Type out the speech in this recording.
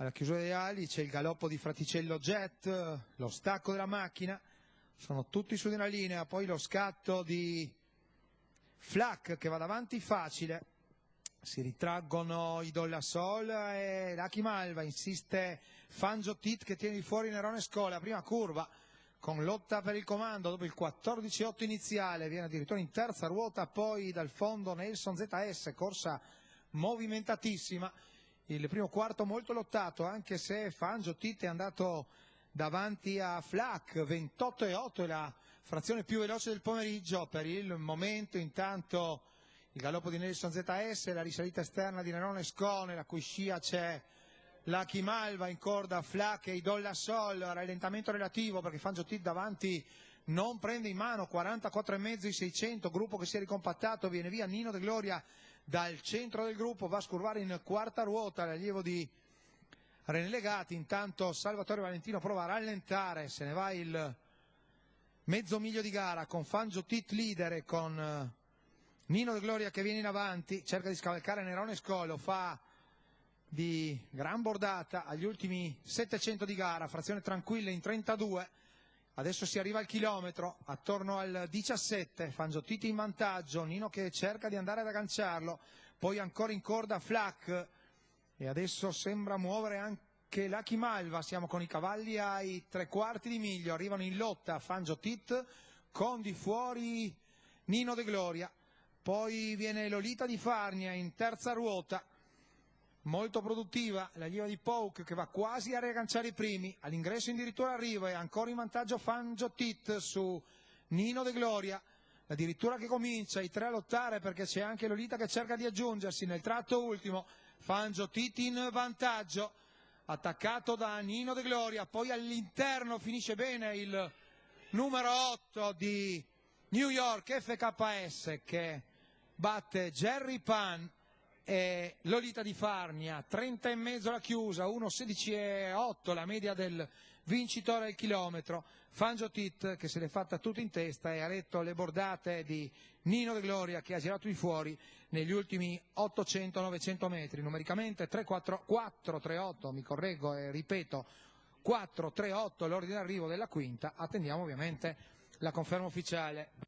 Alla chiusura delle ali c'è il galoppo di Fraticello Jet, lo stacco della macchina, sono tutti su di una linea, poi lo scatto di Flack che va davanti facile, si ritraggono i Dollasol e Lucky Malva, insiste Fangio Tit che tiene di fuori Nerone Scola, prima curva con lotta per il comando dopo il 14-8 iniziale, viene addirittura in terza ruota, poi dal fondo Nelson ZS, corsa movimentatissima, il primo quarto molto lottato anche se Fangio Tit è andato davanti a Flack, 28-8 è la frazione più veloce del pomeriggio per il momento. Intanto il galoppo di Nelson ZS, la risalita esterna di Nerone Scone, la cui scia c'è Lucky Malva, in corda Flack e i Dollasol, rallentamento relativo perché Fangio Tit davanti non prende in mano, 44,5 i 600, gruppo che si è ricompattato, viene via Nino De Gloria dal centro del gruppo, va a scurvare in quarta ruota l'allievo di René Legati. Intanto Salvatore Valentino prova a rallentare, se ne va il mezzo miglio di gara con Fangio Tit leader e con Nino De Gloria che viene in avanti, cerca di scavalcare Nerone Scolo, fa di gran bordata agli ultimi 700 di gara, frazione tranquilla in 32, adesso si arriva al chilometro, attorno al 17, Fangio Tit in vantaggio, Nino che cerca di andare ad agganciarlo, poi ancora in corda Flack e adesso sembra muovere anche Lucky Malva, siamo con i cavalli ai 3/4 di miglio, arrivano in lotta Fangio Tit con di fuori Nino De Gloria, poi viene Lolita di Farnia in terza ruota, molto produttiva, l'allievo di Pouk che va quasi a riagganciare i primi, all'ingresso addirittura arriva e ancora in vantaggio Fangio Tit su Nino De Gloria, addirittura che comincia i tre a lottare perché c'è anche Lolita che cerca di aggiungersi nel tratto ultimo, Fangio Tit in vantaggio, attaccato da Nino De Gloria, poi all'interno finisce bene il numero 8 di New York FKS che batte Jerry Pan e Lolita di Farnia, 30,5 la chiusa, 1,16,8 la media del vincitore al chilometro. Fangio Tit che se l'è fatta tutta in testa e ha retto le bordate di Nino De Gloria che ha girato di fuori negli ultimi 800-900 metri, numericamente 3-4-3-8, mi correggo e ripeto 4-3-8 l'ordine d'arrivo della quinta, attendiamo ovviamente la conferma ufficiale.